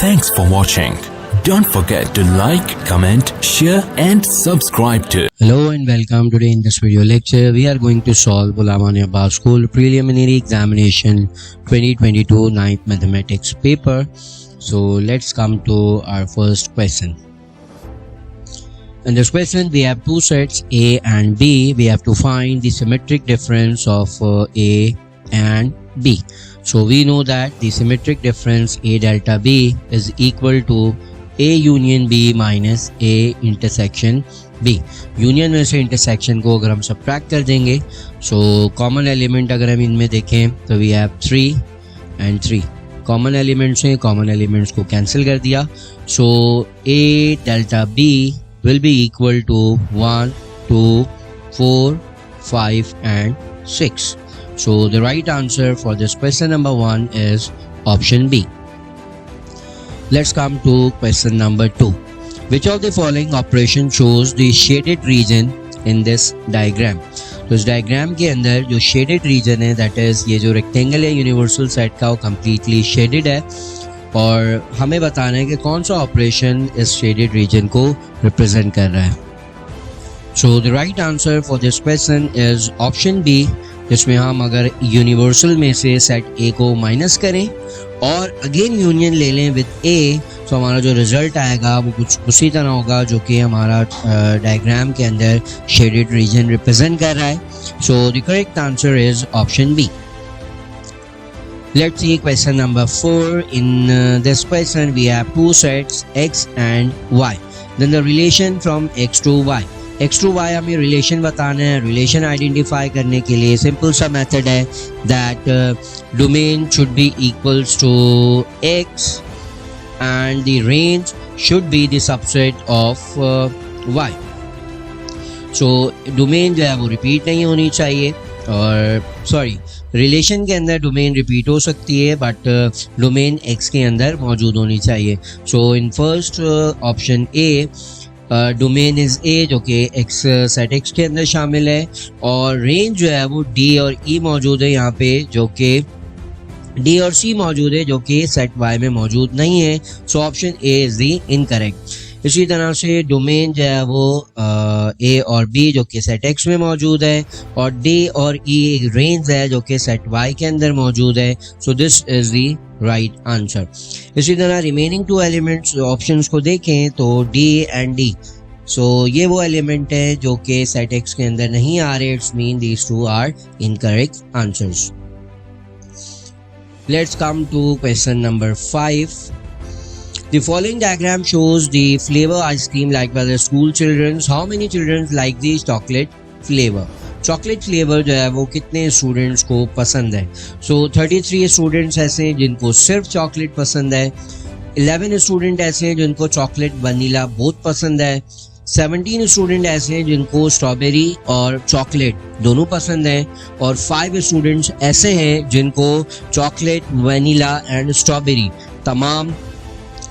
Thanks for watching. Don't forget to like, comment, share and subscribe to. Hello and welcome. Today in this video lecture we are going to solve Ghulam Amani Abbas School Preliminary Examination 2022 9th Mathematics paper. So let's come to our first question. In this question we have two sets A and B. We have to find the symmetric difference of A and B. So we know that the symmetric difference A delta B is equal to A union B minus A intersection B. Union में से intersection को अगर हम subtract कर देंगे, so common element अगर हम इनमें देखें तो we have 3 and 3 common elements हैं, कॉमन एलिमेंट्स को कैंसिल कर दिया. So A delta B will be equal to 1, 2, 4, 5 and 6. So the right answer for this question number 1 is option B. Let's come to question number 2. Which of the following operation shows the shaded region in this diagram? तो इस diagram के अंदर जो shaded region है, that is ये जो rectangle है universal set का, वो कम्प्लीटली शेडेड है और हमें बताना है कि कौन सा ऑपरेशन इस शेडेड रीजन को रिप्रेजेंट कर रहा है. So the right answer for this question is option B, जिसमें हम अगर यूनिवर्सल में से सेट ए को माइनस करें और अगेन यूनियन ले लें विद ए, तो हमारा जो रिजल्ट आएगा वो कुछ उसी तरह होगा जो कि हमारा डायग्राम के अंदर शेडेड रीजन रिप्रेजेंट कर रहा है. So the correct answer is option B. Let's see question number 4. In this question we have two sets x and y. Then the relation from x to y. x to y हमें relation बताना है. Relation identify करने के लिए simple सा method है that domain should be equals to x and the range should be the subset of y. So domain जो है वो रिपीट नहीं होनी चाहिए, और सॉरी रिलेशन के अंदर डोमेन रिपीट हो सकती है बट डोमेन x के अंदर मौजूद होनी चाहिए. So in first option A domain is A, जो कि x सेट x के अंदर शामिल है, और रेंज जो है वो d और e मौजूद है यहाँ पे, जो कि d और c मौजूद है जो कि सेट y में मौजूद नहीं है. So option A is the incorrect. इसी तरह से डोमेन जो है वो a और b जो कि सेट x में मौजूद है, और d और e रेंज है जो कि सेट y के अंदर मौजूद है. So this is the right answer. इसी तरह रिमेनिंग टू एलिमेंट्स ऑप्शंस को देखें तो d एंड d, सो ये वो एलिमेंट है जो कि सेट x के अंदर नहीं आ रहे. It's mean these two are incorrect answers. Let's come to question number 5. The following diagram shows the flavor ice cream liked by the school children. How many children like the chocolate flavor? Chocolate flavour जो है वो कितने students को पसंद है? सो 33 students ऐसे हैं जिनको सिर्फ चॉकलेट पसंद है, 11 स्टूडेंट ऐसे हैं जिनको चॉकलेट वनीला बहुत पसंद है, 17 स्टूडेंट ऐसे हैं जिनको स्ट्रॉबेरी और चॉकलेट दोनों पसंद है, और 5 स्टूडेंट्स ऐसे हैं जिनको चॉकलेट वनीला एंड स्ट्रॉबेरी तमाम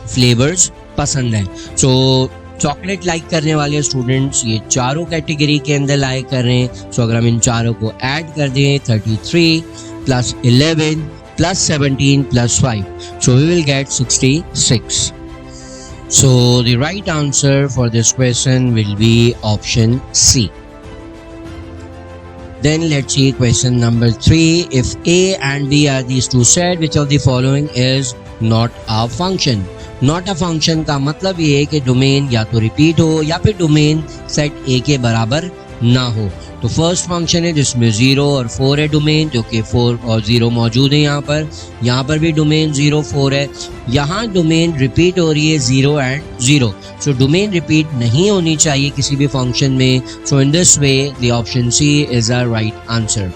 फ्लेवर्स पसंद हैं. सो चॉकलेट लाइक करने वाले स्टूडेंट्स ये चारों कैटेगरी के अंदर लाइक कर रहे हैं. सो अगर हम इन चारों को ऐड कर दें 33 plus 11 plus 17 plus 5, so we will get 66. So the right answer for this question will be option C. Then let's see question number 3. If A and B are these two sets, which of the following is not a function? Not a function का मतलब ये है कि domain या तो repeat हो या फिर डोमेन सेट A के बराबर ना हो. तो फर्स्ट फंक्शन है जिसमें 0 और 4 है डोमेन, जो कि 4 और 0 मौजूद है यहाँ पर भी डोमेन 0 4 है. यहाँ डोमेन रिपीट हो रही है 0 एंड 0. सो डोमेन रिपीट नहीं होनी चाहिए किसी भी फंक्शन में. So in this way the option C is a right answer.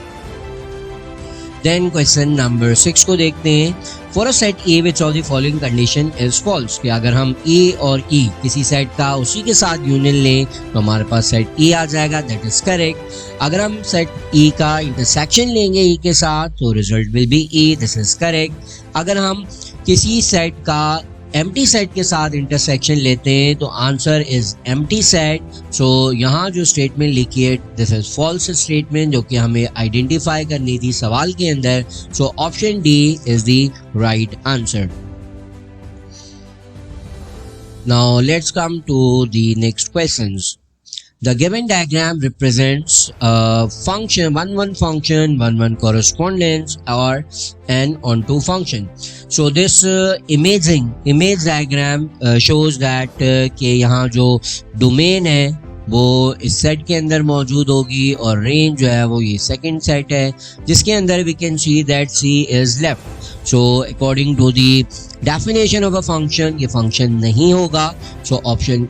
Then question number 6 को देखते हैं. For a set A which of the following condition is false, कि अगर हम ए और ई किसी सेट का उसी के साथ यूनियन लें तो हमारे पास सेट ए आ जाएगा, दैट इज करेक्ट. अगर हम सेट ई का इंटरसेक्शन लेंगे ई के साथ तो result will be E, this is correct. अगर हम किसी सेट का एम्प्टी सेट के साथ इंटरसेक्शन लेते हैं तो आंसर इज एम्प्टी सेट. सो यहाँ जो स्टेटमेंट लिखी है दिस इज फॉल्स स्टेटमेंट, जो कि हमें आइडेंटिफाई करनी थी सवाल के अंदर. सो option D is the right answer. Now let's come to the next questions. The given diagram represents a function, one function, correspondence, or an onto function. So this image diagram shows that कि यहाँ जो domain है वो इस set के अंदर मौजूद होगी और रेंज जो है वो ये सेकंड सेट है जिसके अंदर we can see that C is left. So according to the definition of a function ये function नहीं होगा. So option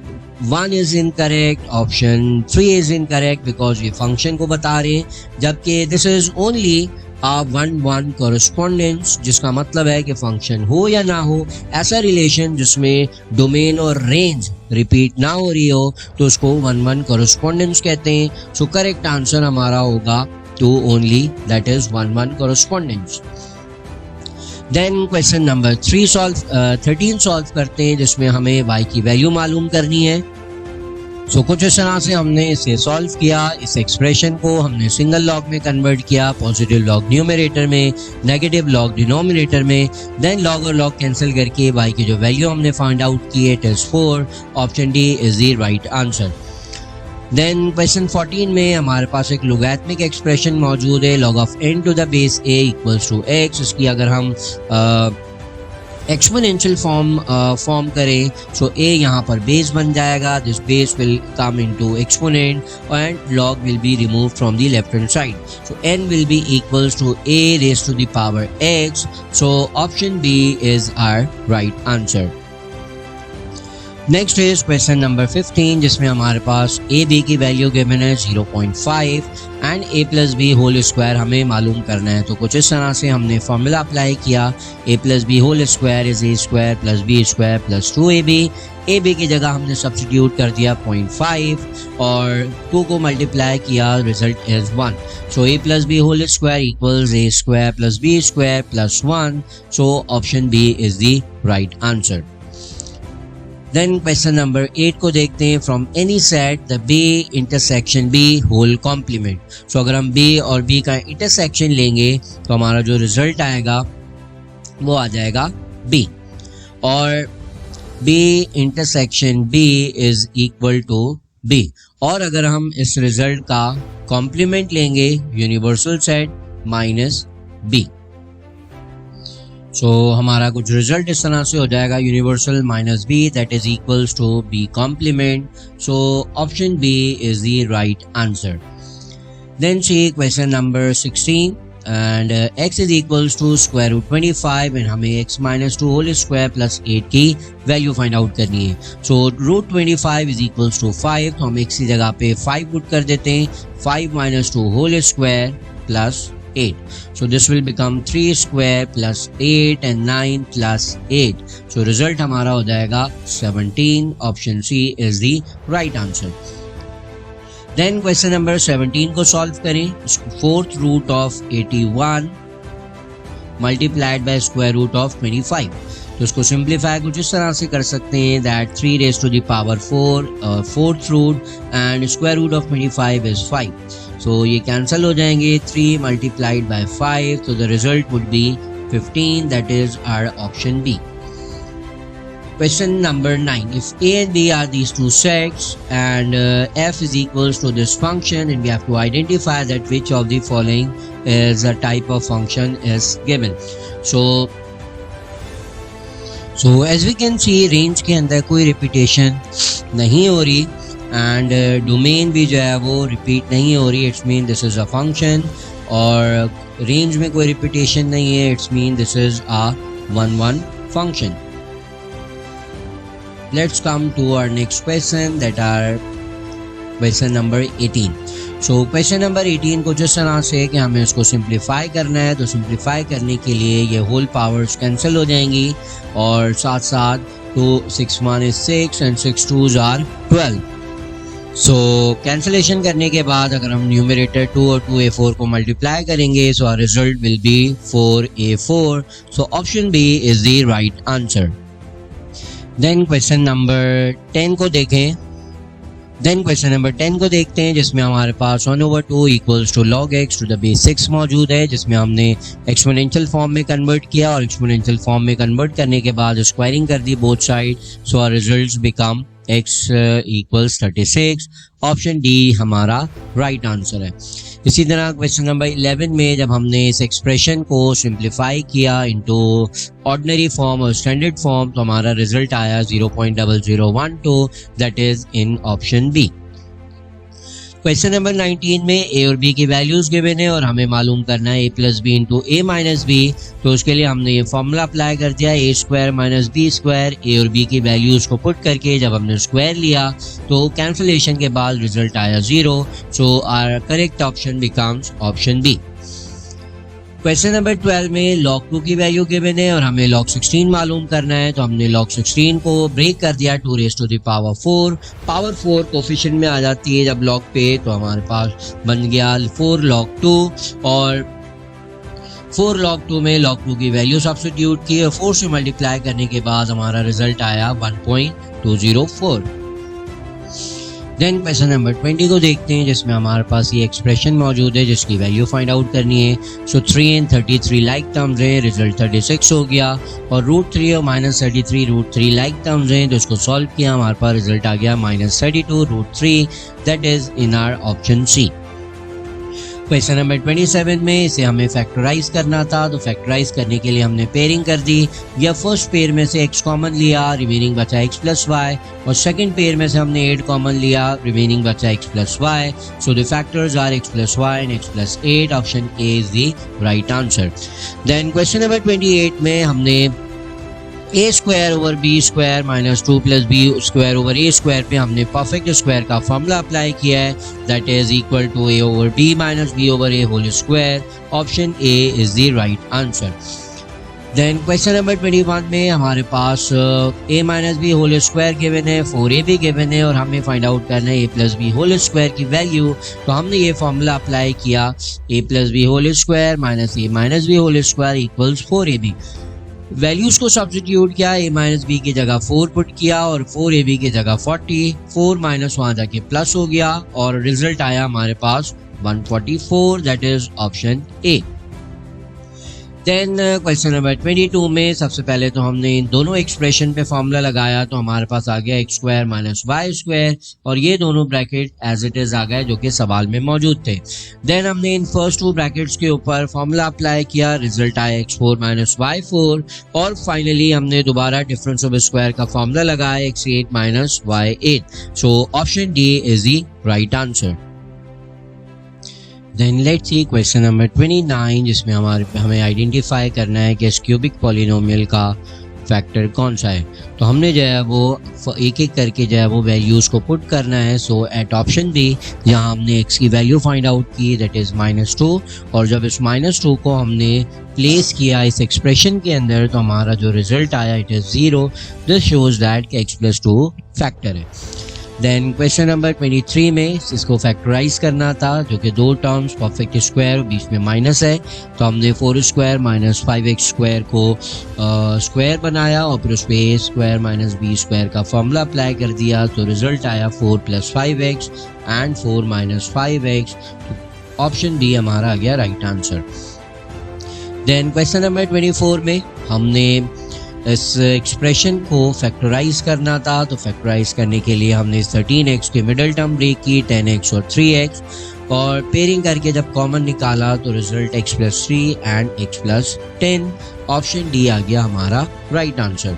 1 is incorrect, option 3 is incorrect because ये function को बता रहे हैं जबकि this is only a 1-1 correspondence जिसका मतलब है कि function हो या ना हो ऐसा relation जिसमें domain और range repeat ना हो रही हो तो उसको 1-1 correspondence कहते हैं. So correct answer हमारा होगा 2 only, that is 1-1 correspondence. Then question number 13 solve करते हैं जिसमें हमें y की वैल्यू मालूम करनी है. सो कुछ इस तरह से हमने इसे सॉल्व किया. इस एक्सप्रेशन को हमने सिंगल लॉग में कन्वर्ट किया, पॉजिटिव लॉग न्यूमरेटर में, नेगेटिव लॉग डिनोमिनेटर में. देन लॉग और लॉग कैंसिल करके y की जो वैल्यू हमने फाइंड आउट की है it is 4. Option D is the right answer. Then question 14 में हमारे पास एक लोगैरिथमिक एक्सप्रेशन मौजूद है log of n to the base a equals to x. इसकी अगर हम एक्सपोनेंशियल फॉर्म करें सो a यहाँ पर बेस बन जाएगा. This base will come into exponent and log will be remove from the left hand side. So n will be equals to a raise to the power x. So option B is our right answer. Next is question number 15 जिसमें हमारे पास A B की value given है 0.5 and a plus B whole square हमें मालूम करना है. तो कुछ इस तरह से हमने फॉर्मूला अप्लाई किया. a plus B whole square is a square plus B square plus 2ab. A B की जगह हमने सब्स्टिट्यूट कर दिया 0.5 और 2 को मल्टीप्लाई किया, result is 1. So a plus B whole square equals a square plus B square plus 1. So option B is the right answer. Then question number 8 को देखते हैं. From any set the B intersection B whole complement. So अगर हम B और B का intersection लेंगे तो हमारा जो रिजल्ट आएगा वो आ जाएगा बी. और B intersection B is equal to B. और अगर हम इस रिजल्ट का कॉम्प्लीमेंट लेंगे universal set minus B. So हमारा कुछ रिजल्ट इस तरह से हो जाएगा universal minus B that is equals to B complement. So option B is the right answer. Then see question number 16 and x is equals to square root 25 and हमें x minus 2 whole square plus 8 की value find out करनी है. So root 25 is equals to 5 तो हम x की जगह पे 5 put कर देते हैं. 5 minus 2 whole square plus 8. So this will become 3 square plus 8 and 9 plus 8. So result हमारा हो जाएगा 17. Option C is the right answer. Then question number 17 को solve करें. 4th root of 81 multiplied by square root of 25. तो इसको simplify कुछ इस तरह से कर सकते हैं that 3 raised to the power 4 4th root and square root of 25 is 5. So ये कैंसिल हो जाएंगे. 3 multiplied by 5 so the result would be 15, that is our option B. Question number 9. If A and B are these two sets and f is equals to this function and we have to identify that which of the following is a type of function is given. So as we can see range के अंदर कोई repetition नहीं हो रही and domain भी जो है वो रिपीट नहीं हो रही. It's mean this is a function. और रेंज में कोई रिपीटेशन नहीं है. It's mean this is a 1-1 function. Let's come to our next question that are question number 18. So question number 18 को जिस तरह से कि हमें उसको सिंप्लीफाई करना है तो सिंप्लीफाई करने के लिए ये होल पावर्स कैंसिल हो जाएंगी और साथ साथ 6 1 is 6 and 6 2s are 12. So cancellation करने के बाद अगर हम न्यूमरेटर 2 और 2a4 को मल्टीप्लाई करेंगे so our result will be 4a4. So option B is the right answer. Then question number 10 को देखें. देन क्वेश्चन नंबर 10 को देखते हैं, जिसमें हमारे पास 1/2 equals to log x to the base 6 मौजूद है, जिसमें हमने एक्सपोनेंशियल फॉर्म में कन्वर्ट किया और एक्सपोनेंशियल फॉर्म में कन्वर्ट करने के बाद स्क्वायरिंग कर दी both side, so our results become x equals 36। Option D हमारा राइट आंसर है। इसी तरह क्वेश्चन नंबर 11 में जब हमने इस एक्सप्रेशन को सिंप्लीफाई किया इनटू ऑर्डिनरी फॉर्म और स्टैंडर्ड फॉर्म, तो हमारा रिजल्ट आया 0.0012, that is in option B. Question number 19 में ए और बी की वैल्यूज गिवन है और हमें मालूम करना है a plus B into A minus B. तो उसके लिए हमने ये फॉर्मूला अप्लाई कर दिया, A square minus B square. A और बी की वैल्यूज को पुट करके जब हमने स्क्वायर लिया तो कैंसिलेशन के बाद रिजल्ट आया 0, so our correct option becomes option B. Question number 12 में log 2 की वैल्यू गिवन है और हमें log 16 मालूम करना है, तो हमने log 16 को ब्रेक कर दिया 2 raise to the power 4। Power 4 coefficient में आ जाती है जब log पे, तो हमारे पास बन गया 4 log 2 और 4 log 2 में log 2 की वैल्यू सब्स्टिट्यूट की और 4 से मल्टीप्लाई करने के बाद हमारा रिजल्ट आया 1.204। देन क्वेश्चन नंबर 20 को देखते हैं, जिसमें हमारे पास ये एक्सप्रेशन मौजूद है जिसकी वैल्यू फाइंड आउट करनी है। सो 3 एंड 33 लाइक टर्म्स हैं, रिजल्ट 36 हो गया और √3 और -33 √3 लाइक टर्म्स हैं, तो इसको सॉल्व किया हमारे पास रिजल्ट आ गया -32 √3, that is in our option C. Question number 27 में इसे हमें फैक्टराइज करना था, तो फैक्टराइज करने के लिए हमने पेयरिंग कर दी, या फर्स्ट पेयर में से x कॉमन लिया, रिमेनिंग बचा x प्लस वाई, और सेकंड पेयर में से हमने 8 कॉमन लिया, रिमेनिंग बचा x plus y. So the factors are x plus y and x plus 8। Option A is the right answer. Then question number 28 में हमने a square over b square minus 2 plus B square over a square पे हमने perfect square का formula apply किया है, that is equal to a over b minus b over a whole square. Option A is the right answer. Then question number 21 में हमारे पास a minus b whole square given है, 4ab given है और हमें find out करना है a plus B whole square की वैल्यू। तो हमने ये फॉर्मूला अप्लाई किया, a plus B whole square minus a minus b whole square equals 4ab। Values को सब्स्टिट्यूट किया, a माइनस बी की जगह 4 पुट किया और 4ab की जगह 40, 4 माइनस वहाँ जाके प्लस हो गया और रिजल्ट आया हमारे पास 144, that is option A. Then question number 22 में सबसे पहले तो हमने इन दोनों एक्सप्रेशन पे फॉर्मूला लगाया, तो हमारे पास आ गया x square minus y square और ये दोनों ब्रैकेट एज इट इज आ गए जो कि सवाल में मौजूद थे। देन हमने इन फर्स्ट 2 ब्रैकेट्स के ऊपर फॉर्मूला अप्लाई किया, रिजल्ट आया x4 माइनस y4 और फाइनली हमने दोबारा डिफरेंस ऑफ स्क्वायर का फॉर्मूला लगाया x8 minus y8। So option D is the right answer. Then let's see question number 29, जिसमें हमें आइडेंटिफाई करना है कि इस क्यूबिक पॉलिनोमियल का फैक्टर कौन सा है। तो हमने जो है वो एक एक करके जो है वो वैल्यूज़ को पुट करना है। सो एट ऑप्शन बी यहाँ हमने x की वैल्यू फाइंड आउट की, दैट इज़ -2, और जब इस -2 को हमने प्लेस किया इस एक्सप्रेशन के अंदर तो हमारा जो रिजल्ट आया it is 0। This shows that कि x प्लस 2 फैक्टर है। देन क्वेश्चन नंबर 23 में इसको फैक्टराइज करना था, जो कि 2 टर्म्स परफेक्ट स्क्वायर बीच में माइनस है, तो हमने 4 स्क्वायर माइनस 5x स्क्वायर को स्क्वायर बनाया और फिर उस पर a square minus b square का फॉर्मूला अप्लाई कर दिया, तो रिजल्ट आया 4 plus 5x and 4 minus 5x। Option B हमारा आ गया right answer. Then question number 24 में हमने इस एक्सप्रेशन को फैक्टराइज करना था, तो फैक्टराइज करने के लिए हमने 13x के मिडिल टर्म ब्रेक की, 10x और 3x, और पेयरिंग करके जब कॉमन निकाला तो result x plus 3 and x plus 10। Option D आ गया हमारा right answer.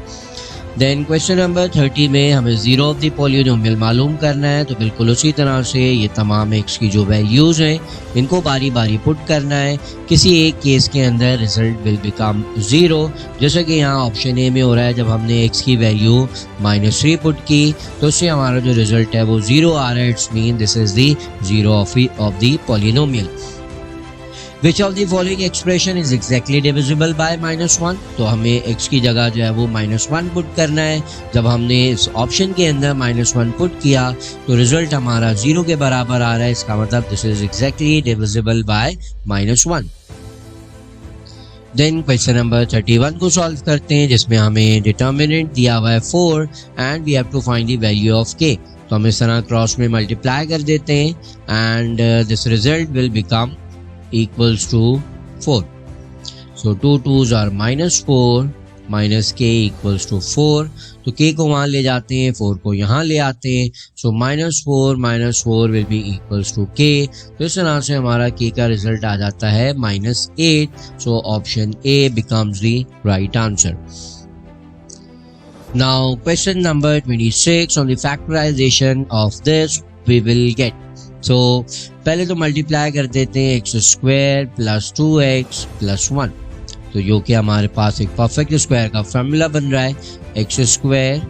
Then question number 30 में हमें जीरो ऑफ द पॉलिनोमियल मालूम करना है, तो बिल्कुल उसी तरह से ये तमाम x की जो वैल्यूज़ हैं इनको बारी बारी पुट करना है। किसी एक केस के अंदर रिजल्ट विल बिकम 0, जैसे कि यहाँ ऑप्शन ए में हो रहा है। जब हमने x की वैल्यू -3 पुट की तो उससे हमारा जो रिजल्ट है वो 0 आ रहा है। It's mean this is the zero of the polynomial. Which of the following expression is exactly divisible by -1? तो हमें x की जगह जो है वो -1 पुट करना है। जब हमने इस ऑप्शन के अंदर -1 पुट किया तो रिजल्ट हमारा 0 के बराबर आ रहा है, इसका मतलब this is exactly divisible by -1। Then question number 31 को सॉल्व करते हैं, जिसमें हमें डिटर्मिनेंट दिया हुआ है 4 and we have to find the value of k। तो हम इस तरह क्रॉस में मल्टीप्लाई कर देते हैं and this result will become equals to 4. So 2 2s are -4 minus k equals to 4. तो के को वहाँ ले जाते हैं, 4 को यहाँ ले आते हैं. सो -4 विल बी इक्वल्स टू के. तो इस तरह से हमारा के का रिजल्ट आ जाता है -8. So option A becomes the right answer. Now question number 26 on the factorization of this we will get. So पहले तो मल्टीप्लाई कर देते हैं x² प्लस 2x प्लस 1. तो जो कि हमारे पास एक परफेक्ट स्क्वायर का फॉर्मूला बन रहा है x²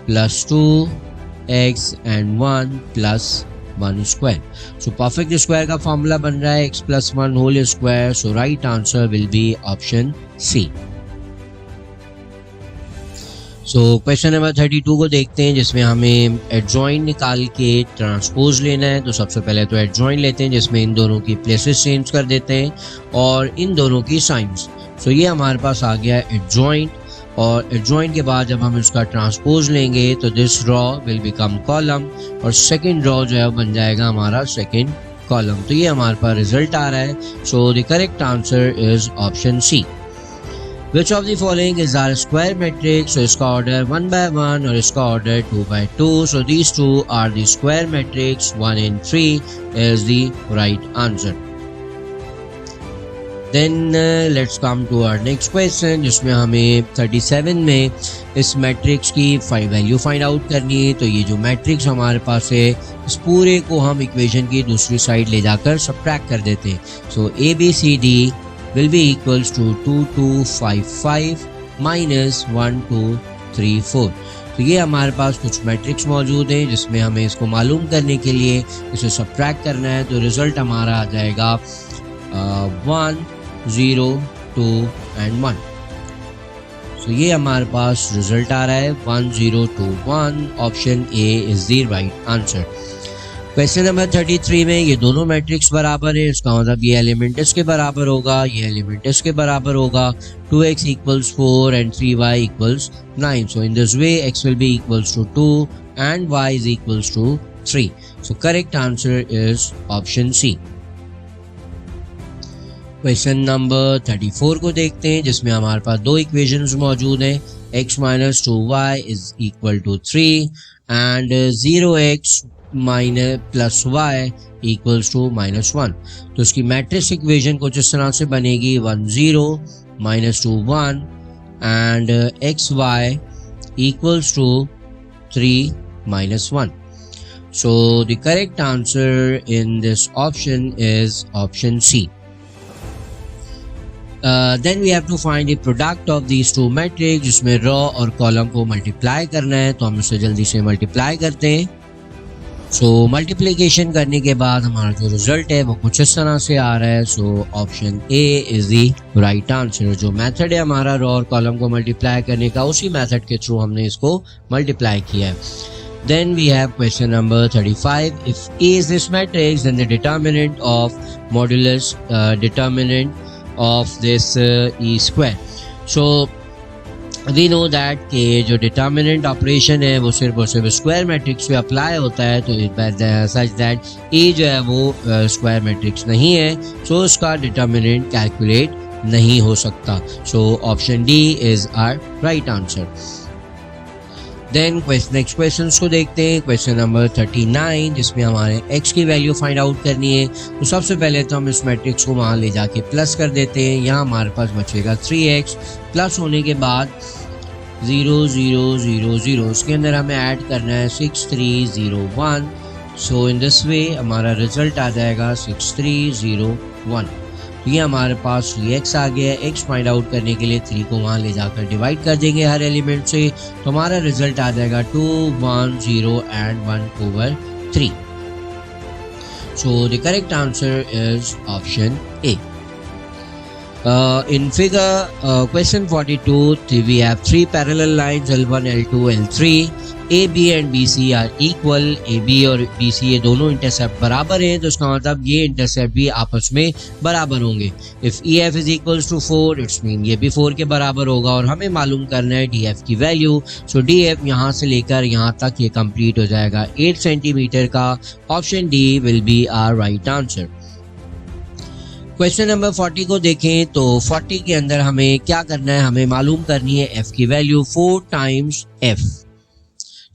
plus 2x and 1 plus 1 square. So perfect square का फॉर्मूला बन रहा है x plus 1 whole square. So right answer will be option C. So question number 32 को देखते हैं जिसमें हमें एडजॉइंट निकाल के ट्रांसपोज लेना है. तो सबसे पहले तो एडजॉइंट लेते हैं जिसमें इन दोनों की प्लेसेस चेंज कर देते हैं और इन दोनों की साइंस. सो ये हमारे पास आ गया एडजॉइंट और एडजॉइंट के बाद जब हम इसका ट्रांसपोज लेंगे तो this raw will become column और सेकेंड रॉ जो है बन जाएगा हमारा सेकेंड कॉलम. तो ये हमारे पास रिजल्ट आ रहा है. So the correct answer is option C. Which of the following is our square matrix? So इसका order 1 by 1 और इसका order 2 by 2. So these two are the square matrix. 1 and 3 is the right answer. Then let's come to our next question जिसमें हमें 37 में इस matrix की value find out करनी है. तो ये जो मैट्रिक्स हमारे पास है इस पूरे को हम इक्वेशन की दूसरी साइड ले जाकर सब्ट्रैक्ट कर देते हैं. सो ABCD will be equals to 2 2 5 5 minus 1 2 3 4. तो ये हमारे पास कुछ मैट्रिक्स मौजूद हैं जिसमें हमें इसको मालूम करने के लिए इसे सब्ट्रैक्ट करना है. तो रिजल्ट हमारा आ जाएगा 1 0 2 एंड 1. सो ये हमारे पास रिजल्ट आ रहा है 1 0 2 1. Option A is the right answer. Question number 33 में ये दोनों मैट्रिक्स बराबर है. इसका मतलब ये एलिमेंट इसके बराबर होगा, ये एलिमेंट इसके बराबर होगा. 2x equals 4 and 3y equals 9. So in this way x will be equals to 2 and y is equals to 3. So correct answer is option C. Question number 34 को देखते हैं जिसमें हमारे पास दो इक्वेशंस मौजूद हैं. x minus 2y is equal to 3 and 0x minus plus y equals to -1. तो इसकी मैट्रिक्स इक्वेशन कुछ इस तरह से बनेगी 1 0 -2 1 and xy equals to 3 -1. So the correct answer in this option is option C. Then we have to find the product of these two matrix जिसमें रो और column को मल्टीप्लाई करना है. तो हम इसे जल्दी से मल्टीप्लाई करते हैं. सो मल्टीप्लिकेशन करने के बाद हमारा जो रिजल्ट है वो कुछ इस तरह से आ रहा है. So option A is the right answer. जो मेथड है हमारा रो और कॉलम को मल्टीप्लाई करने का उसी मेथड के थ्रू हमने इसको मल्टीप्लाई किया है. Then we have question number 35. If A is this matrix, then the determinant of modulus determinant of this E square. So we know that कि जो determinant operation है वो सिर्फ और सिर्फ स्क्वायर मैट्रिक्स पे अप्लाई होता है. तो सच दैट E जो है वो स्क्वायर मैट्रिक्स नहीं है. सो उसका डिटर्मिनेंट कैलकुलेट नहीं हो सकता. So option D is our right answer. Then next question को देखते हैं. क्वेश्चन नंबर 39 जिसमें हमारे x की वैल्यू फाइंड आउट करनी है. तो सबसे पहले तो हम इस मैट्रिक्स को वहाँ ले जाके प्लस कर देते हैं. यहाँ हमारे पास बचेगा 3x. प्लस होने के बाद 0 0 0 0 उसके अंदर हमें ऐड करना है 6 3 0 1. सो इन दिस वे हमारा रिजल्ट आ जाएगा 6 3 0 1. तो ये हमारे पास ये x आ गया है. x फाइंड आउट करने के लिए 3 को वहाँ ले जाकर डिवाइड कर देंगे हर एलिमेंट से. तो हमारा रिजल्ट आ जाएगा 2 1 0 and 1/3. So the correct answer is option A. In figure question 42, we have three parallel lines L1, L2, L3. AB and BC are equal. AB और BC ये दोनों इंटरसेप्ट बराबर हैं, तो इसका मतलब ये इंटरसेप्ट भी आपस में बराबर होंगे. If EF is equals to 4, it's mean ये भी 4 के बराबर होगा और हमें मालूम करना है DF की वैल्यू. सो DF यहाँ से लेकर यहाँ तक ये कंप्लीट हो जाएगा 8 सेंटीमीटर का. Option D will be our right answer. Question number 40 को देखें तो 40 के अंदर हमें क्या करना है, हमें मालूम करनी है f की वैल्यू 4 टाइम्स f.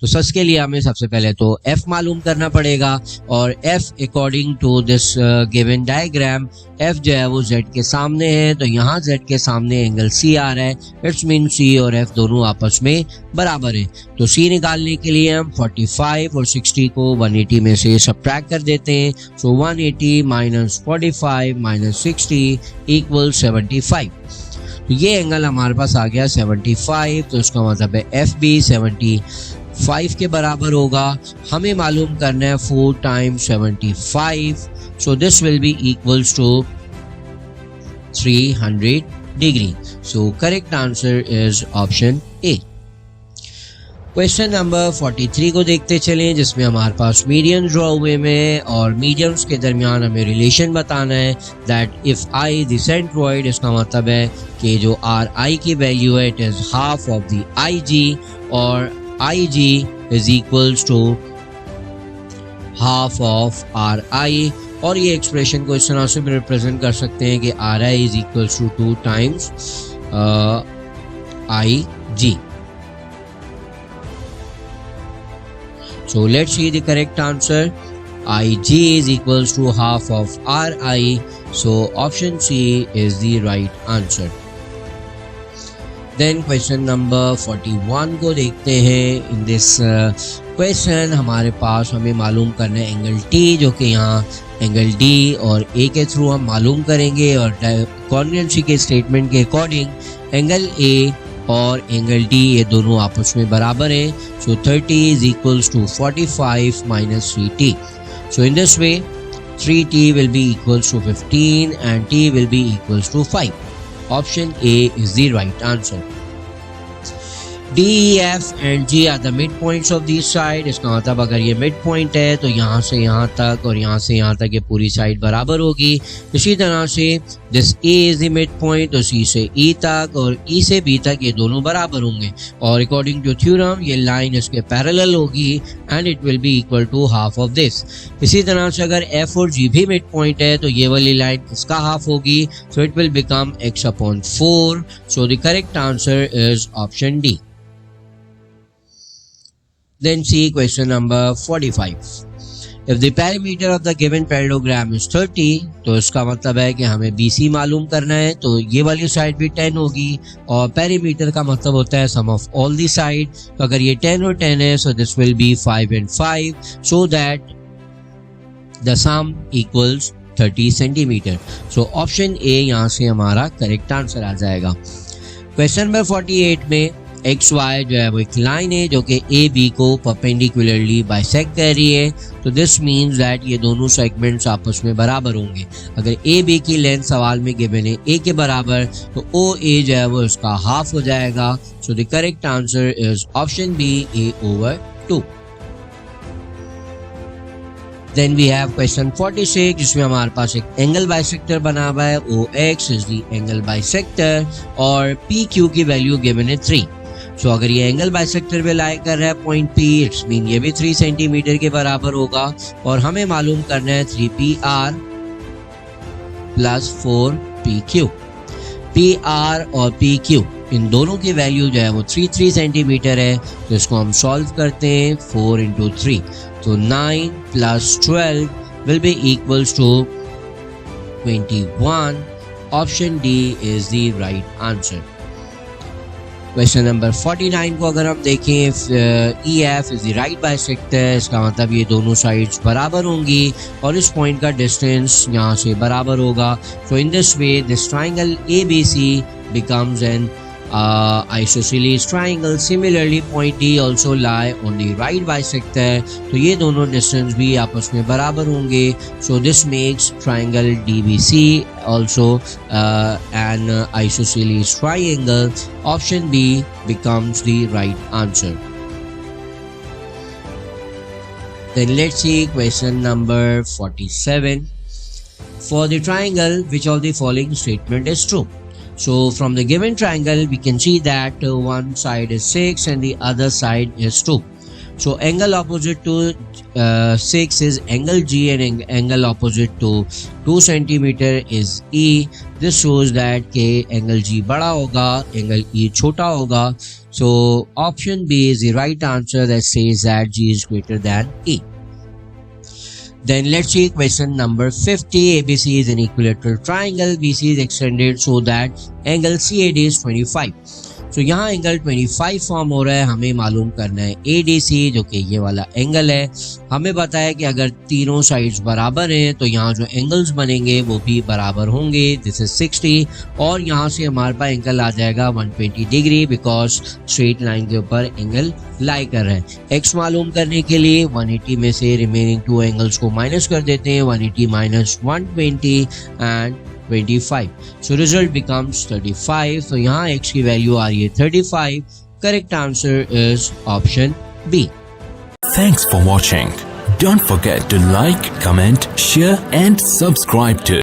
तो सच के लिए हमें सबसे पहले तो f मालूम करना पड़ेगा और f according to this given diagram f जो है वो z के सामने है, तो यहाँ z के सामने एंगल c आ रहा है. इट्स मीन c और f दोनों आपस में बराबर है. तो c निकालने के लिए हम 45 और 60 को 180 में से सब्ट्रैक्ट कर देते हैं. सो 180 माइनस 45 माइनस 60 इक्वल 75. तो ये एंगल हमारे पास आ गया 75. तो इसका मतलब है f भी 75 के बराबर होगा. हमें मालूम करना है 4 times 75. So this will be equals to 300 degree. So correct answer is option A. Question number 43 को देखते चलें, जिसमें हमारे पास मीडियंस ड्रॉ हुए में और मीडियंस के दरमियान हमें रिलेशन बताना है. That if I the centroid, इसका मतलब है कि जो आर आई की वैल्यू है it is half of the I G और IG is equals to half of RI. और ये एक्सप्रेशन को इस तरह से भी रिप्रेजेंट कर सकते हैं कि RI is equals to 2 times IG. So let's see the correct answer. IG is equals to half of RI. So option C is the right answer. Then question number 41 को देखते हैं. इन दिस क्वेश्चन हमारे पास हमें मालूम करना है angle T, जो कि यहाँ एंगल D और A के थ्रू हम मालूम करेंगे. और कॉन्ग्रुएंसी के स्टेटमेंट के अकॉर्डिंग एंगल A और एंगल D ये दोनों आपस में बराबर हैं. So 30 is equals to 45 minus 3T. So in this way 3T will be equals to 15 and T will be equals to 5. Option A is the right answer. D, E, F and G are the midpoints of these side. इसका मतलब अगर ये mid point है तो यहाँ से यहाँ तक और यहाँ से यहाँ तक ये पूरी साइड बराबर होगी. इसी तरह से this A is the midpoint, तो C से E तक और E से B तक ये दोनों बराबर होंगे. और अकॉर्डिंग टू थ्योरम ये लाइन इसके पैरेलल होगी and it will be equal to half of this. इसी तरह से अगर F और G भी मिड पॉइंट है तो ये वाली लाइन इसका हाफ होगी. So it will become x/4. So the correct answer is option D. Then see question number 45. If the perimeter of the given parallelogram is 30, तो इसका मतलब है कि हमें BC मालूम करना है. तो ये वाली साइड भी 10 होगी और पेरीमीटर का मतलब होता है सम ऑफ ऑल दी साइड. तो अगर ये 10 और 10 है सो this will B 5 and 5, so that the sum equals 30 centimetre. So option A यहाँ से हमारा करेक्ट आंसर आ जाएगा. क्वेश्चन नंबर 48 में XY जो है वो एक लाइन है जो कि AB को परपेंडिकुलरली बाइसेक्ट कर रही है. तो दिस मीन्स दैट ये दोनों सेगमेंट्स आपस में बराबर होंगे. अगर AB की लेंथ सवाल में गिवन है A के बराबर तो OA जो है वो इसका हाफ हो जाएगा. So the correct answer is option B A/2. Then we have question 46, जिसमें हमारे पास एक एंगल बाइसेक्टर बना हुआ है. OX is the angle bisector और PQ की वैल्यू गिवन है 3. सो अगर ये एंगल बाइसेक्टर पे लाई कर रहा है पॉइंट P, इट्स मीन ये भी 3 सेंटीमीटर के बराबर होगा. और हमें मालूम करना है 3PR प्लस 4PQ. PR और PQ इन दोनों की वैल्यू जो है वो 3 सेंटीमीटर है. तो इसको हम सॉल्व करते हैं. 4 into 3, तो 9 plus 12 will be equals to 21. Option D is the right answer. Question number 49 को अगर हम देखें, EF is the right bisector, इसका मतलब ये दोनों साइड्स बराबर होंगी और इस पॉइंट का डिस्टेंस यहाँ से बराबर होगा. So in this way this triangle ABC becomes an Isosceles triangle. Similarly, point D also lie on the right bisector. तो ये दोनों distance भी आपस में बराबर होंगे. So this makes triangle DBC also an isosceles triangle. Option B becomes the right answer. Then let's see question number 47. For the triangle, which of the following statement is true? So from the given triangle, we can see that one side is 6 and the other side is 2. So angle opposite to 6 is angle G and angle opposite to 2 centimeter is E. This shows that के angle G बड़ा होगा, angle E छोटा होगा. So option B is the right answer that says that G is greater than E. Then let's see question number 50. ABC is an equilateral triangle. BC is extended so that angle CAD is 25. So यहाँ angle 25 form हो रहा है. हमें मालूम करना है ADC जो कि ये वाला एंगल है. हमें पता है कि अगर तीनों साइड्स बराबर हैं तो यहाँ जो एंगल्स बनेंगे वो भी बराबर होंगे. दिस इज 60 और यहाँ से हमारे पास एंगल आ जाएगा 120 डिग्री बिकॉज स्ट्रेट लाइन के ऊपर एंगल लाई कर रहे हैं. एक्स मालूम करने के लिए 180 में से रिमेनिंग टू एंगल्स को माइनस कर देते हैं. 180 minus 120 and 25. So result becomes 35. So यहाँ x की वैल्यू आ रही है 35. Correct answer is option B. Thanks for watching. Don't forget to like, comment, share and subscribe to